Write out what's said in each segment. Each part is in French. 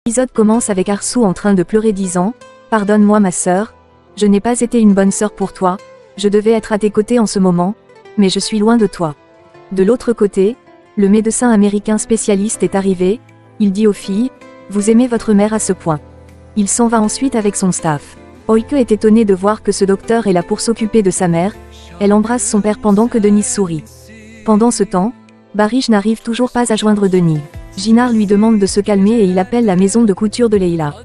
L'épisode commence avec Arsu en train de pleurer disant « Pardonne-moi ma sœur, je n'ai pas été une bonne sœur pour toi, je devais être à tes côtés en ce moment, mais je suis loin de toi. » De l'autre côté, le médecin américain spécialiste est arrivé, il dit aux filles « Vous aimez votre mère à ce point ». Il s'en va ensuite avec son staff. Oike est étonnée de voir que ce docteur est là pour s'occuper de sa mère, elle embrasse son père pendant que Denise sourit. Pendant ce temps, Barish n'arrive toujours pas à joindre Denis. Jinar lui demande de se calmer et il appelle la maison de couture de Leila.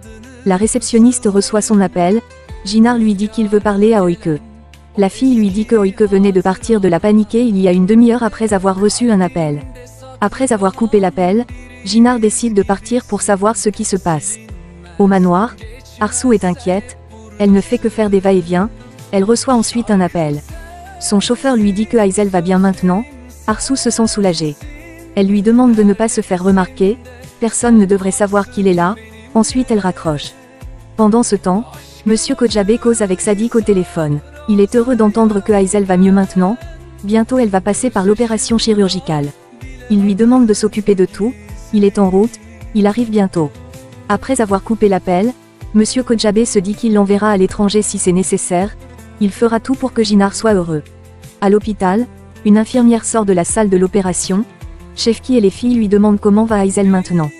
La réceptionniste reçoit son appel, Jinar lui dit qu'il veut parler à Oike. La fille lui dit que Oike venait de partir de la paniquer il y a une demi-heure après avoir reçu un appel. Après avoir coupé l'appel, Jinar décide de partir pour savoir ce qui se passe. Au manoir, Arsu est inquiète, elle ne fait que faire des va-et-vient, elle reçoit ensuite un appel. Son chauffeur lui dit que Aizel va bien maintenant, Arsu se sent soulagée. Elle lui demande de ne pas se faire remarquer, personne ne devrait savoir qu'il est là, ensuite elle raccroche. Pendant ce temps, Monsieur Kojabe cause avec Sadik au téléphone. Il est heureux d'entendre que Aizel va mieux maintenant, bientôt elle va passer par l'opération chirurgicale. Il lui demande de s'occuper de tout, il est en route, il arrive bientôt. Après avoir coupé l'appel, Monsieur Kojabe se dit qu'il l'enverra à l'étranger si c'est nécessaire, il fera tout pour que Jinar soit heureux. À l'hôpital, une infirmière sort de la salle de l'opération, Shefki et les filles lui demandent comment va Aizel maintenant.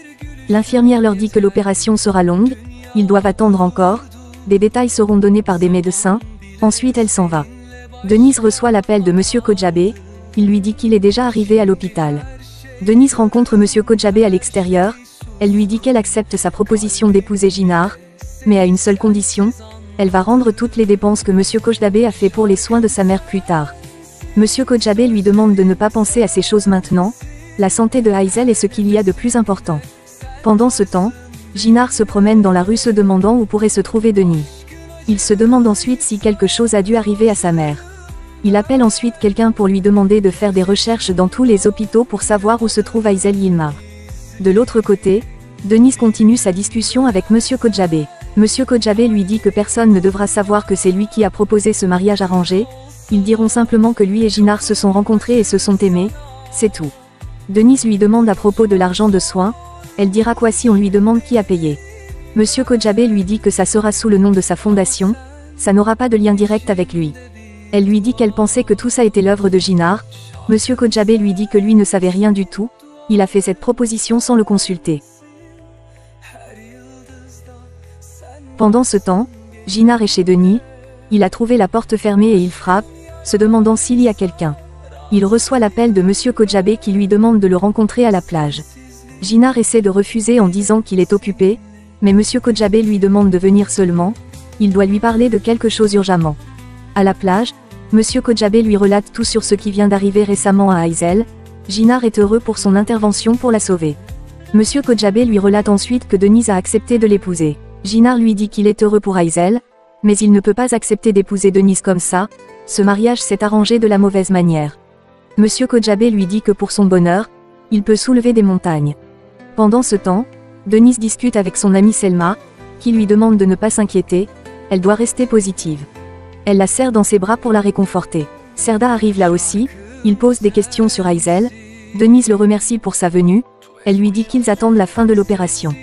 L'infirmière leur dit que l'opération sera longue, ils doivent attendre encore, des détails seront donnés par des médecins, ensuite elle s'en va. Denise reçoit l'appel de Monsieur Kojabe, il lui dit qu'il est déjà arrivé à l'hôpital. Denise rencontre Monsieur Kojabe à l'extérieur, elle lui dit qu'elle accepte sa proposition d'épouser Jinar, mais à une seule condition, elle va rendre toutes les dépenses que Monsieur Kojabe a fait pour les soins de sa mère plus tard. Monsieur Kojabe lui demande de ne pas penser à ces choses maintenant, la santé de Aizel est ce qu'il y a de plus important. Pendant ce temps, Jinar se promène dans la rue se demandant où pourrait se trouver Denis. Il se demande ensuite si quelque chose a dû arriver à sa mère. Il appelle ensuite quelqu'un pour lui demander de faire des recherches dans tous les hôpitaux pour savoir où se trouve Aizel Yilmaz. De l'autre côté, Denise continue sa discussion avec Monsieur Kojabe. Monsieur Kojabe lui dit que personne ne devra savoir que c'est lui qui a proposé ce mariage arrangé, ils diront simplement que lui et Jinar se sont rencontrés et se sont aimés, c'est tout. Denise lui demande à propos de l'argent de soins, elle dira quoi si on lui demande qui a payé. Monsieur Kojabe lui dit que ça sera sous le nom de sa fondation, ça n'aura pas de lien direct avec lui. Elle lui dit qu'elle pensait que tout ça était l'œuvre de Jinar, Monsieur Kojabe lui dit que lui ne savait rien du tout, il a fait cette proposition sans le consulter. Pendant ce temps, Jinar est chez Denis, il a trouvé la porte fermée et il frappe, se demandant s'il y a quelqu'un. Il reçoit l'appel de Monsieur Kojabe qui lui demande de le rencontrer à la plage. Jinar essaie de refuser en disant qu'il est occupé, mais Monsieur Kojabe lui demande de venir seulement, il doit lui parler de quelque chose urgemment. À la plage, Monsieur Kojabe lui relate tout sur ce qui vient d'arriver récemment à Aizel, Jinar est heureux pour son intervention pour la sauver. Monsieur Kojabe lui relate ensuite que Denise a accepté de l'épouser. Jinar lui dit qu'il est heureux pour Aizel, mais il ne peut pas accepter d'épouser Denise comme ça, ce mariage s'est arrangé de la mauvaise manière. Monsieur Kojabe lui dit que pour son bonheur, il peut soulever des montagnes. Pendant ce temps, Denise discute avec son amie Selma, qui lui demande de ne pas s'inquiéter, elle doit rester positive. Elle la serre dans ses bras pour la réconforter. Serda arrive là aussi, il pose des questions sur Aizel, Denise le remercie pour sa venue, elle lui dit qu'ils attendent la fin de l'opération.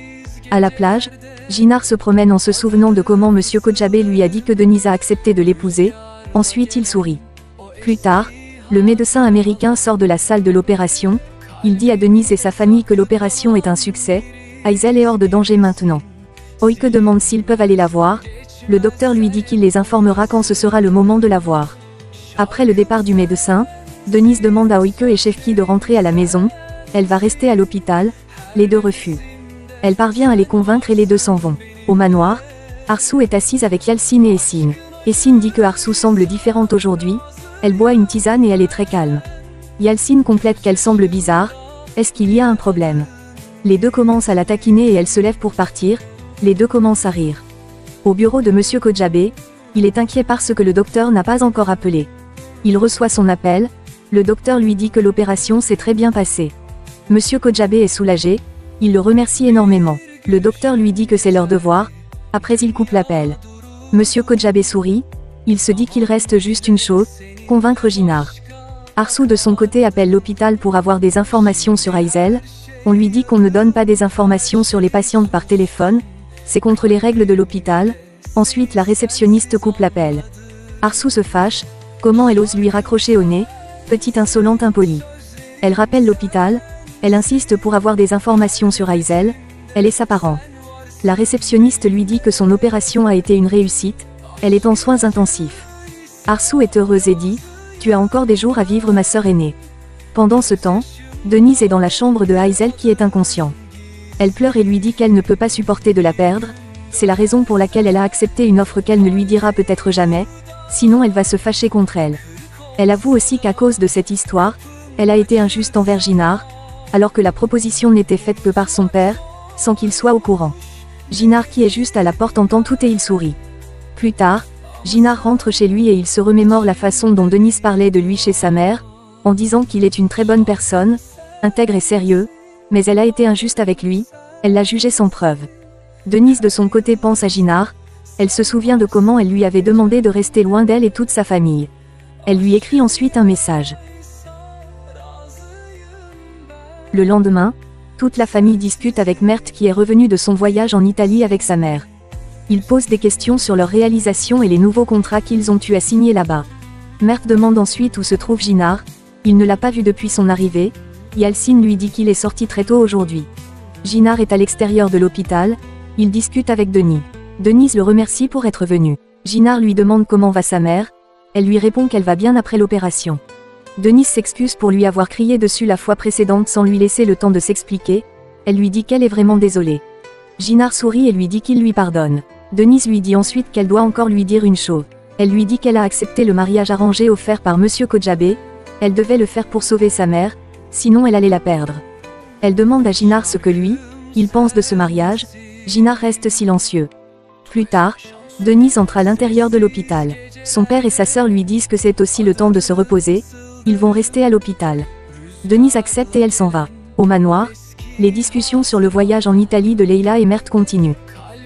À la plage, Jinar se promène en se souvenant de comment Monsieur Kojabe lui a dit que Denise a accepté de l'épouser, ensuite il sourit. Plus tard, le médecin américain sort de la salle de l'opération, il dit à Denise et sa famille que l'opération est un succès, Aizel est hors de danger maintenant. Oike demande s'ils peuvent aller la voir, le docteur lui dit qu'il les informera quand ce sera le moment de la voir. Après le départ du médecin, Denise demande à Oike et Shefki de rentrer à la maison, elle va rester à l'hôpital, les deux refusent. Elle parvient à les convaincre et les deux s'en vont. Au manoir, Arsu est assise avec Yalcin et Essine. Essine dit que Arsu semble différente aujourd'hui, elle boit une tisane et elle est très calme. Yalcin complète qu'elle semble bizarre, est-ce qu'il y a un problème? Les deux commencent à la taquiner et elle se lève pour partir, les deux commencent à rire. Au bureau de Monsieur Kojabe, il est inquiet parce que le docteur n'a pas encore appelé. Il reçoit son appel, le docteur lui dit que l'opération s'est très bien passée. Monsieur Kojabe est soulagé, il le remercie énormément. Le docteur lui dit que c'est leur devoir, après il coupe l'appel. Monsieur Kojabe sourit, il se dit qu'il reste juste une chose, convaincre Jinar. Arsou de son côté appelle l'hôpital pour avoir des informations sur Aïzel. On lui dit qu'on ne donne pas des informations sur les patientes par téléphone, c'est contre les règles de l'hôpital. Ensuite la réceptionniste coupe l'appel. Arsou se fâche, comment elle ose lui raccrocher au nez, petite insolente impolie. Elle rappelle l'hôpital, elle insiste pour avoir des informations sur Aïzel, elle est sa parent. La réceptionniste lui dit que son opération a été une réussite, elle est en soins intensifs. Arsou est heureuse et dit, tu as encore des jours à vivre ma sœur aînée. Pendant ce temps, Denise est dans la chambre de Aïzel qui est inconscient. Elle pleure et lui dit qu'elle ne peut pas supporter de la perdre, c'est la raison pour laquelle elle a accepté une offre qu'elle ne lui dira peut-être jamais, sinon elle va se fâcher contre elle. Elle avoue aussi qu'à cause de cette histoire, elle a été injuste envers Ginard, alors que la proposition n'était faite que par son père, sans qu'il soit au courant. Ginard qui est juste à la porte entend tout et il sourit. Plus tard, Ginard rentre chez lui et il se remémore la façon dont Denise parlait de lui chez sa mère, en disant qu'il est une très bonne personne, intègre et sérieux, mais elle a été injuste avec lui, elle l'a jugé sans preuve. Denise de son côté pense à Ginard, elle se souvient de comment elle lui avait demandé de rester loin d'elle et toute sa famille. Elle lui écrit ensuite un message. Le lendemain, toute la famille discute avec Mert qui est revenu de son voyage en Italie avec sa mère. Ils posent des questions sur leur réalisation et les nouveaux contrats qu'ils ont eu à signer là-bas. Mert demande ensuite où se trouve Ginard, il ne l'a pas vu depuis son arrivée, Yalcine lui dit qu'il est sorti très tôt aujourd'hui. Ginard est à l'extérieur de l'hôpital, il discute avec Denis. Denise le remercie pour être venu. Ginard lui demande comment va sa mère, elle lui répond qu'elle va bien après l'opération. Denise s'excuse pour lui avoir crié dessus la fois précédente sans lui laisser le temps de s'expliquer, elle lui dit qu'elle est vraiment désolée. Ginard sourit et lui dit qu'il lui pardonne. Denise lui dit ensuite qu'elle doit encore lui dire une chose. Elle lui dit qu'elle a accepté le mariage arrangé offert par Monsieur Kodjabé, elle devait le faire pour sauver sa mère, sinon elle allait la perdre. Elle demande à Ginard ce que lui, il pense de ce mariage, Ginard reste silencieux. Plus tard, Denise entre à l'intérieur de l'hôpital. Son père et sa sœur lui disent que c'est aussi le temps de se reposer, ils vont rester à l'hôpital. Denise accepte et elle s'en va. Au manoir, les discussions sur le voyage en Italie de Leila et Mert continuent.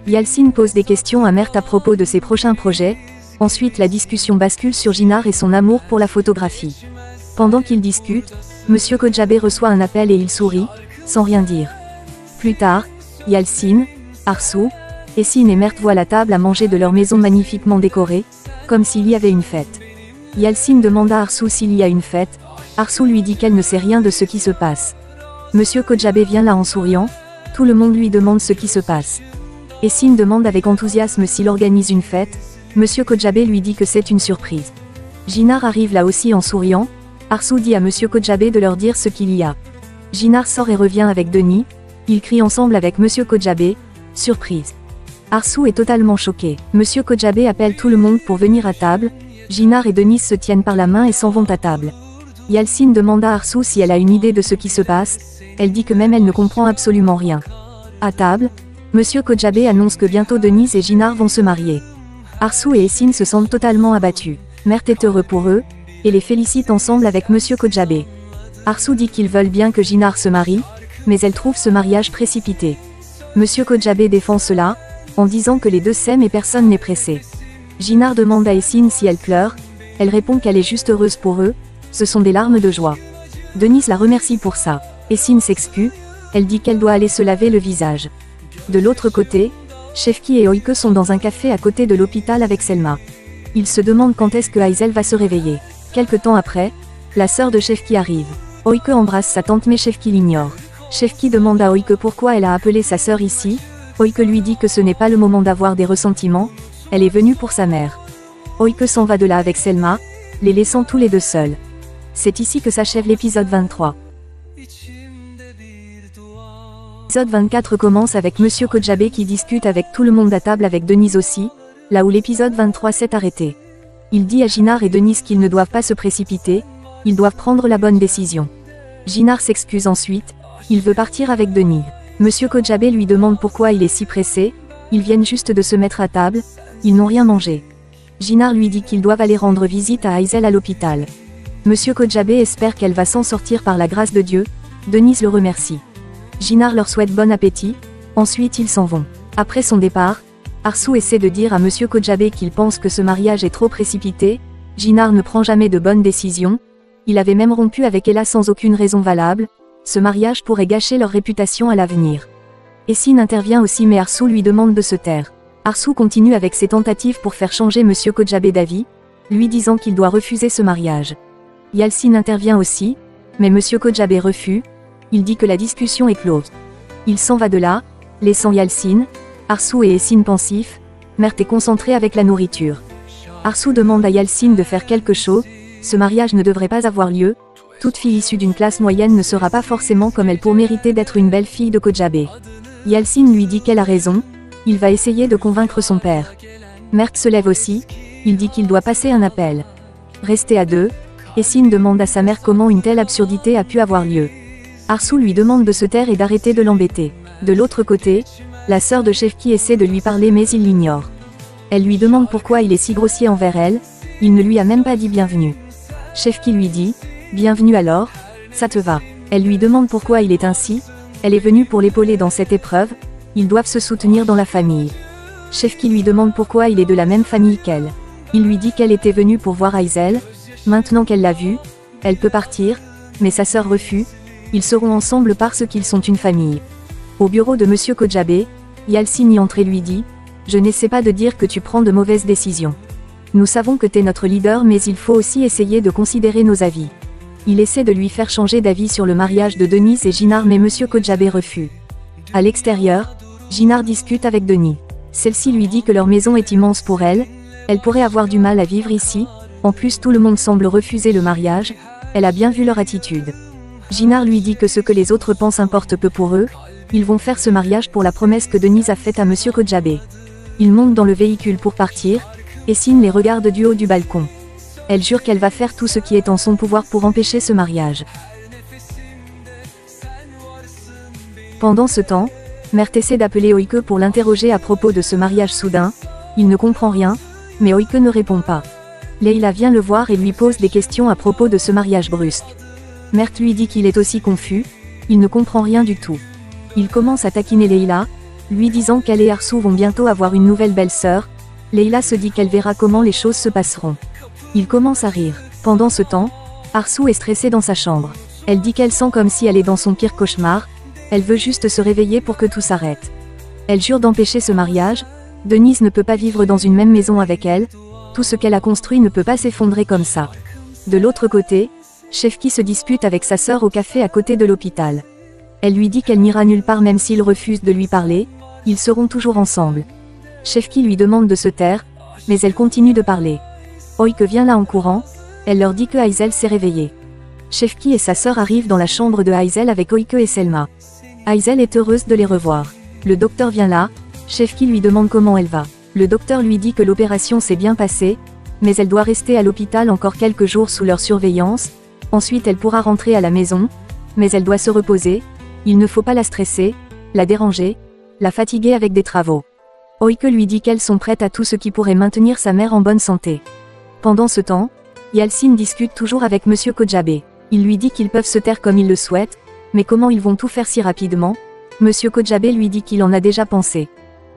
Yalcine pose des questions à Mert à propos de ses prochains projets, ensuite la discussion bascule sur Ginard et son amour pour la photographie. Pendant qu'ils discutent, Monsieur Kodjabé reçoit un appel et il sourit, sans rien dire. Plus tard, Yalcine, Arsou, Essine et Mert voient la table à manger de leur maison magnifiquement décorée, comme s'il y avait une fête. Yalcine demande à Arsou s'il y a une fête, Arsou lui dit qu'elle ne sait rien de ce qui se passe. Monsieur Kodjabé vient là en souriant, tout le monde lui demande ce qui se passe. Essine demande avec enthousiasme s'il organise une fête, Monsieur Kodjabé lui dit que c'est une surprise. Ginard arrive là aussi en souriant, Arsou dit à Monsieur Kodjabé de leur dire ce qu'il y a. Ginard sort et revient avec Denis, ils crient ensemble avec Monsieur Kodjabé, surprise. Arsou est totalement choqué. Monsieur Kodjabé appelle tout le monde pour venir à table, Ginard et Denise se tiennent par la main et s'en vont à table. Yalcine demande à Arsou si elle a une idée de ce qui se passe, elle dit que même elle ne comprend absolument rien. À table, Monsieur Kodjabé annonce que bientôt Denise et Ginard vont se marier. Arsou et Essine se sentent totalement abattus. Mert est heureux pour eux, et les félicite ensemble avec Monsieur Kodjabé. Arsou dit qu'ils veulent bien que Ginard se marie, mais elle trouve ce mariage précipité. Monsieur Kodjabé défend cela, en disant que les deux s'aiment et personne n'est pressé. Ginard demande à Essine si elle pleure, elle répond qu'elle est juste heureuse pour eux, ce sont des larmes de joie. Denise la remercie pour ça. Essine s'excuse, elle dit qu'elle doit aller se laver le visage. De l'autre côté, Şefki et Oyke sont dans un café à côté de l'hôpital avec Selma. Ils se demandent quand est-ce que Aïzel va se réveiller. Quelque temps après, la sœur de Şefki arrive. Oyke embrasse sa tante mais Şefki l'ignore. Şefki demande à Oyke pourquoi elle a appelé sa sœur ici. Oyke lui dit que ce n'est pas le moment d'avoir des ressentiments, elle est venue pour sa mère. Oyke s'en va de là avec Selma, les laissant tous les deux seuls. C'est ici que s'achève l'épisode 23. L'épisode 24 commence avec Monsieur Kodjabé qui discute avec tout le monde à table avec Denise aussi, là où l'épisode 23 s'est arrêté. Il dit à Ginard et Denise qu'ils ne doivent pas se précipiter, ils doivent prendre la bonne décision. Ginard s'excuse ensuite, il veut partir avec Denise. Monsieur Kodjabé lui demande pourquoi il est si pressé, ils viennent juste de se mettre à table, ils n'ont rien mangé. Ginard lui dit qu'ils doivent aller rendre visite à Aïzel à l'hôpital. Monsieur Kodjabé espère qu'elle va s'en sortir par la grâce de Dieu, Denise le remercie. Ginard leur souhaite bon appétit, ensuite ils s'en vont. Après son départ, Arsou essaie de dire à Monsieur Kodjabé qu'il pense que ce mariage est trop précipité, Ginard ne prend jamais de bonnes décisions, Il avait même rompu avec Ella sans aucune raison valable, ce mariage pourrait gâcher leur réputation à l'avenir. Essine intervient aussi mais Arsu lui demande de se taire. Arsu continue avec ses tentatives pour faire changer Monsieur Kojabe d'avis, lui disant qu'il doit refuser ce mariage. Yalcine intervient aussi, mais Monsieur Kojabe refuse, il dit que la discussion est close. Il s'en va de là, laissant Yalcine, Arsu et Essine pensifs, Mert est concentrée avec la nourriture. Arsu demande à Yalcine de faire quelque chose, ce mariage ne devrait pas avoir lieu, toute fille issue d'une classe moyenne ne sera pas forcément comme elle pour mériter d'être une belle fille de Kojabe. Yalcine lui dit qu'elle a raison, il va essayer de convaincre son père. Mert se lève aussi, il dit qu'il doit passer un appel. Restés à deux, Essine demande à sa mère comment une telle absurdité a pu avoir lieu. Arsu lui demande de se taire et d'arrêter de l'embêter. De l'autre côté, la sœur de Shefki essaie de lui parler mais il l'ignore. Elle lui demande pourquoi il est si grossier envers elle, il ne lui a même pas dit bienvenue. Shefki lui dit, bienvenue alors, ça te va. Elle lui demande pourquoi il est ainsi, elle est venue pour l'épauler dans cette épreuve, ils doivent se soutenir dans la famille. Shefki lui demande pourquoi il est de la même famille qu'elle. Il lui dit qu'elle était venue pour voir Aizel, maintenant qu'elle l'a vu, elle peut partir, mais sa sœur refuse, ils seront ensemble parce qu'ils sont une famille. Au bureau de Monsieur Kojabe, Yalcine y entre et lui dit, je n'essaie pas de dire que tu prends de mauvaises décisions. Nous savons que t'es notre leader mais il faut aussi essayer de considérer nos avis. Il essaie de lui faire changer d'avis sur le mariage de Denise et Ginard mais Monsieur Kojabe refuse. À l'extérieur, Ginard discute avec Denis. Celle-ci lui dit que leur maison est immense pour elle pourrait avoir du mal à vivre ici, en plus tout le monde semble refuser le mariage, elle a bien vu leur attitude. Ginard lui dit que ce que les autres pensent importe peu pour eux, ils vont faire ce mariage pour la promesse que Denise a faite à Monsieur Kojabe. Ils montent dans le véhicule pour partir, Essine les regarde du haut du balcon. Elle jure qu'elle va faire tout ce qui est en son pouvoir pour empêcher ce mariage. Pendant ce temps, Mert essaie d'appeler Oike pour l'interroger à propos de ce mariage soudain, il ne comprend rien, mais Oike ne répond pas. Leila vient le voir et lui pose des questions à propos de ce mariage brusque. Mert lui dit qu'il est aussi confus, il ne comprend rien du tout. Il commence à taquiner Leila, lui disant qu'elle et Arsu vont bientôt avoir une nouvelle belle-sœur. Leila se dit qu'elle verra comment les choses se passeront. Il commence à rire. Pendant ce temps, Arsu est stressée dans sa chambre. Elle dit qu'elle sent comme si elle est dans son pire cauchemar, elle veut juste se réveiller pour que tout s'arrête. Elle jure d'empêcher ce mariage, Denise ne peut pas vivre dans une même maison avec elle, tout ce qu'elle a construit ne peut pas s'effondrer comme ça. De l'autre côté, Shefki se dispute avec sa sœur au café à côté de l'hôpital. Elle lui dit qu'elle n'ira nulle part même s'il refuse de lui parler, ils seront toujours ensemble. Shefki lui demande de se taire, mais elle continue de parler. Oike vient là en courant, elle leur dit que Aizel s'est réveillé. Shefki et sa sœur arrivent dans la chambre de Aizel avec Oike et Selma. Aizel est heureuse de les revoir. Le docteur vient là, Shefki lui demande comment elle va. Le docteur lui dit que l'opération s'est bien passée, mais elle doit rester à l'hôpital encore quelques jours sous leur surveillance, ensuite elle pourra rentrer à la maison, mais elle doit se reposer, il ne faut pas la stresser, la déranger, la fatiguer avec des travaux. Oike lui dit qu'elles sont prêtes à tout ce qui pourrait maintenir sa mère en bonne santé. Pendant ce temps, Yalcine discute toujours avec Monsieur Kojabe. Il lui dit qu'ils peuvent se taire comme ils le souhaitent, mais comment ils vont tout faire si rapidement? Monsieur Kojabe lui dit qu'il en a déjà pensé.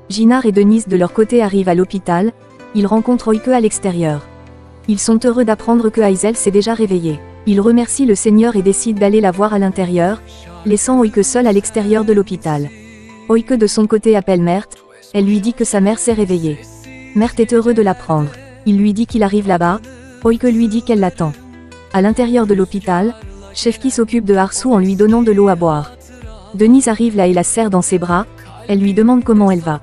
Ginard et Denise de leur côté arrivent à l'hôpital, ils rencontrent Oike à l'extérieur. Ils sont heureux d'apprendre que Aizel s'est déjà réveillée. Ils remercient le Seigneur et décident d'aller la voir à l'intérieur, laissant Oike seule à l'extérieur de l'hôpital. Oike de son côté appelle Mert, elle lui dit que sa mère s'est réveillée. Mert est heureux de l'apprendre. Il lui dit qu'il arrive là-bas, Oike lui dit qu'elle l'attend. À l'intérieur de l'hôpital, Shefki s'occupe de Arsu en lui donnant de l'eau à boire. Denise arrive là et la serre dans ses bras, elle lui demande comment elle va.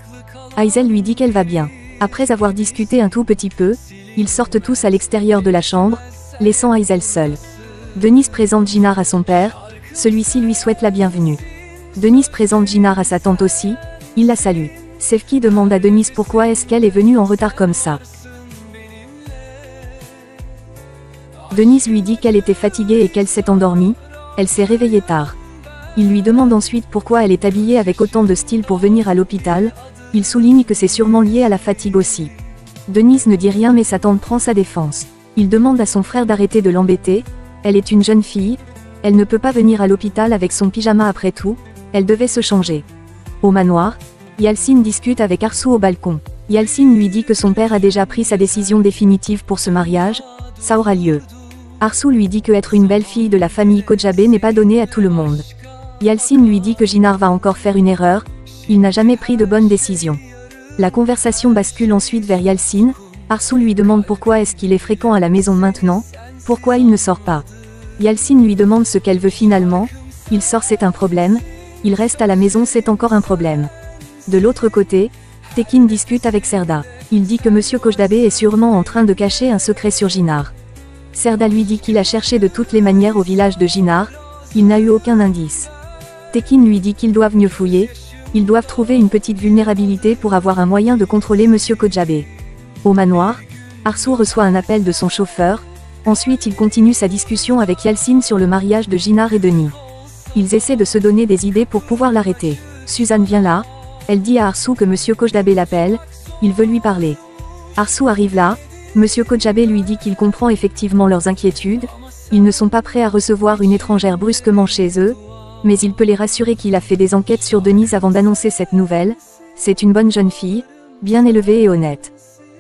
Aizel lui dit qu'elle va bien. Après avoir discuté un tout petit peu, ils sortent tous à l'extérieur de la chambre, laissant Aizel seule. Denise présente Ginard à son père, celui-ci lui souhaite la bienvenue. Denise présente Ginard à sa tante aussi, il la salue. Shefki demande à Denise pourquoi est-ce qu'elle est venue en retard comme ça. Denise lui dit qu'elle était fatiguée et qu'elle s'est endormie, elle s'est réveillée tard. Il lui demande ensuite pourquoi elle est habillée avec autant de style pour venir à l'hôpital, il souligne que c'est sûrement lié à la fatigue aussi. Denise ne dit rien mais sa tante prend sa défense. Il demande à son frère d'arrêter de l'embêter, elle est une jeune fille, elle ne peut pas venir à l'hôpital avec son pyjama après tout, elle devait se changer. Au manoir, Yalcine discute avec Arsu au balcon. Yalcine lui dit que son père a déjà pris sa décision définitive pour ce mariage, ça aura lieu. Arsou lui dit que être une belle fille de la famille Kojabé n'est pas donné à tout le monde. Yalcine lui dit que Jinar va encore faire une erreur, il n'a jamais pris de bonne décision. La conversation bascule ensuite vers Yalcine. Arsou lui demande pourquoi est-ce qu'il est fréquent à la maison maintenant, pourquoi il ne sort pas. Yalcine lui demande ce qu'elle veut finalement, il sort c'est un problème, il reste à la maison c'est encore un problème. De l'autre côté, Tekin discute avec Serda. Il dit que Monsieur Kojabé est sûrement en train de cacher un secret sur Jinar. Serda lui dit qu'il a cherché de toutes les manières au village de Jinar, il n'a eu aucun indice. Tekin lui dit qu'ils doivent mieux fouiller, ils doivent trouver une petite vulnérabilité pour avoir un moyen de contrôler Monsieur Kojabé. Au manoir, Arsou reçoit un appel de son chauffeur, ensuite il continue sa discussion avec Yalcine sur le mariage de Jinar et Denis. Ils essaient de se donner des idées pour pouvoir l'arrêter. Suzanne vient là, elle dit à Arsou que Monsieur Kojabé l'appelle, il veut lui parler. Arsou arrive là, Monsieur Kojabé lui dit qu'il comprend effectivement leurs inquiétudes, ils ne sont pas prêts à recevoir une étrangère brusquement chez eux, mais il peut les rassurer qu'il a fait des enquêtes sur Denise avant d'annoncer cette nouvelle, c'est une bonne jeune fille, bien élevée et honnête.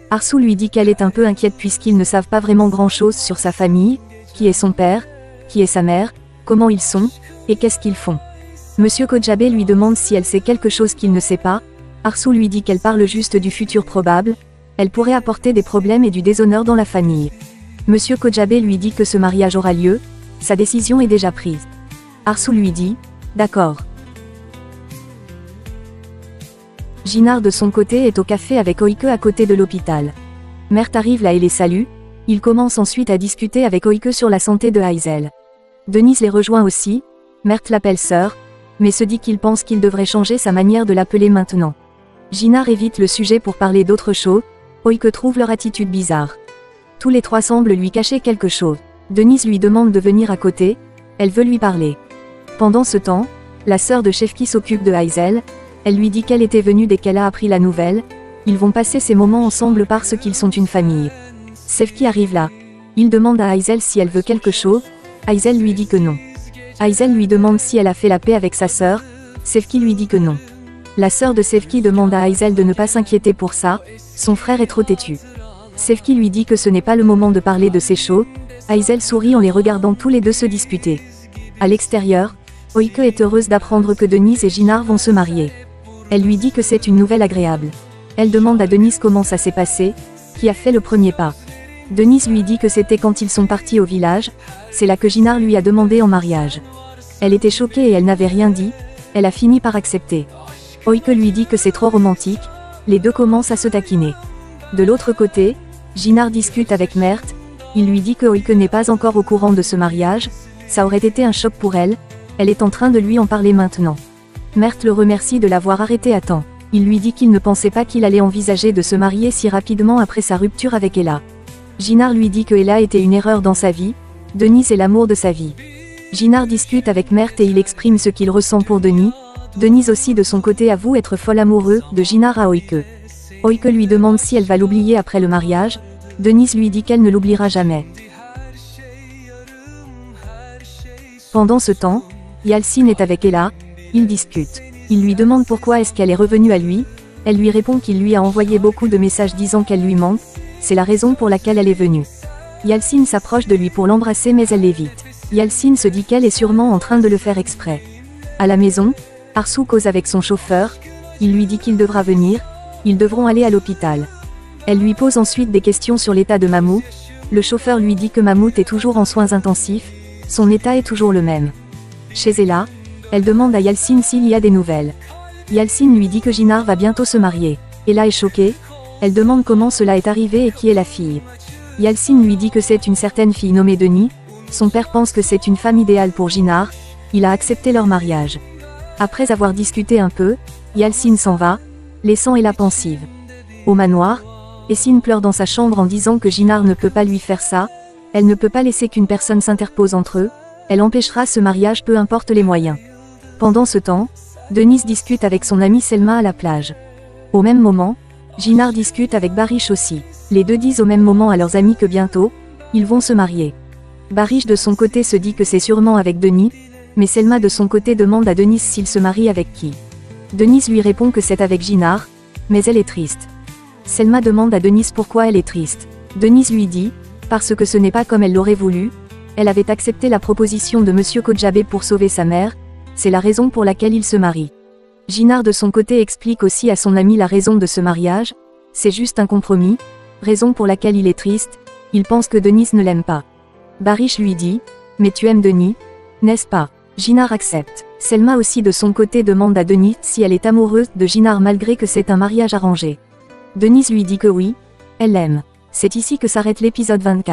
Arsou lui dit qu'elle est un peu inquiète puisqu'ils ne savent pas vraiment grand-chose sur sa famille, qui est son père, qui est sa mère, comment ils sont, et qu'est-ce qu'ils font. Monsieur Kojabé lui demande si elle sait quelque chose qu'il ne sait pas, Arsou lui dit qu'elle parle juste du futur probable, elle pourrait apporter des problèmes et du déshonneur dans la famille. Monsieur Kojabé lui dit que ce mariage aura lieu, sa décision est déjà prise. Arsou lui dit, d'accord. Jinar de son côté est au café avec Oike à côté de l'hôpital. Mert arrive là et les salue, il commence ensuite à discuter avec Oike sur la santé de Aizel. Denise les rejoint aussi, Mert l'appelle sœur, mais se dit qu'il pense qu'il devrait changer sa manière de l'appeler maintenant. Jinar évite le sujet pour parler d'autre chose, Oike trouve leur attitude bizarre. Tous les trois semblent lui cacher quelque chose. Denise lui demande de venir à côté, elle veut lui parler. Pendant ce temps, la sœur de Shefki s'occupe de Aizel, elle lui dit qu'elle était venue dès qu'elle a appris la nouvelle, ils vont passer ces moments ensemble parce qu'ils sont une famille. Shefki arrive là. Il demande à Aizel si elle veut quelque chose, Aizel lui dit que non. Aizel lui demande si elle a fait la paix avec sa sœur, Shefki lui dit que non. La sœur de Shefki demande à Aizel de ne pas s'inquiéter pour ça, son frère est trop têtu. Shefki lui dit que ce n'est pas le moment de parler de ces choses, Aizel sourit en les regardant tous les deux se disputer. À l'extérieur, Oike est heureuse d'apprendre que Denise et Jinar vont se marier. Elle lui dit que c'est une nouvelle agréable. Elle demande à Denise comment ça s'est passé, qui a fait le premier pas. Denise lui dit que c'était quand ils sont partis au village, c'est là que Jinar lui a demandé en mariage. Elle était choquée et elle n'avait rien dit, elle a fini par accepter. Oike lui dit que c'est trop romantique, les deux commencent à se taquiner. De l'autre côté, Jinar discute avec Mert, il lui dit que Oike n'est pas encore au courant de ce mariage, ça aurait été un choc pour elle, elle est en train de lui en parler maintenant. Mert le remercie de l'avoir arrêté à temps. Il lui dit qu'il ne pensait pas qu'il allait envisager de se marier si rapidement après sa rupture avec Ella. Jinar lui dit que Ella était une erreur dans sa vie, Denise est l'amour de sa vie. Jinar discute avec Mert et il exprime ce qu'il ressent pour Denis. Denise aussi de son côté avoue être folle amoureux de Jinar à Oike. Oike lui demande si elle va l'oublier après le mariage, Denise lui dit qu'elle ne l'oubliera jamais. Pendant ce temps, Yalcine est avec Ella, ils discutent. Il lui demande pourquoi est-ce qu'elle est revenue à lui, elle lui répond qu'il lui a envoyé beaucoup de messages disant qu'elle lui manque, c'est la raison pour laquelle elle est venue. Yalcine s'approche de lui pour l'embrasser mais elle l'évite. Yalcine se dit qu'elle est sûrement en train de le faire exprès. À la maison, Arsou cause avec son chauffeur, il lui dit qu'il devra venir, ils devront aller à l'hôpital. Elle lui pose ensuite des questions sur l'état de Mamout, le chauffeur lui dit que Mamout est toujours en soins intensifs, son état est toujours le même. Chez Ella, elle demande à Yalcine s'il y a des nouvelles. Yalcine lui dit que Jinar va bientôt se marier. Ella est choquée, elle demande comment cela est arrivé et qui est la fille. Yalcine lui dit que c'est une certaine fille nommée Denis, son père pense que c'est une femme idéale pour Jinar, il a accepté leur mariage. Après avoir discuté un peu, Yalcine s'en va, laissant Ella pensive. Au manoir, Essine pleure dans sa chambre en disant que Jinar ne peut pas lui faire ça, elle ne peut pas laisser qu'une personne s'interpose entre eux, elle empêchera ce mariage peu importe les moyens. Pendant ce temps, Denise discute avec son amie Selma à la plage. Au même moment, Jinar discute avec Barish aussi. Les deux disent au même moment à leurs amis que bientôt, ils vont se marier. Barish de son côté se dit que c'est sûrement avec Denis, mais Selma de son côté demande à Denise s'il se marie avec qui. Denise lui répond que c'est avec Jinar, mais elle est triste. Selma demande à Denise pourquoi elle est triste. Denise lui dit, parce que ce n'est pas comme elle l'aurait voulu, Elle avait accepté la proposition de Monsieur Kodjabé pour sauver sa mère, c'est la raison pour laquelle il se marie. Ginard de son côté explique aussi à son ami la raison de ce mariage, c'est juste un compromis, raison pour laquelle il est triste, il pense que Denise ne l'aime pas. Barish lui dit, mais tu aimes Denis, n'est-ce pas? Ginard accepte. Selma aussi de son côté demande à Denise si elle est amoureuse de Ginard malgré que c'est un mariage arrangé. Denise lui dit que oui, elle l'aime. C'est ici que s'arrête l'épisode 24.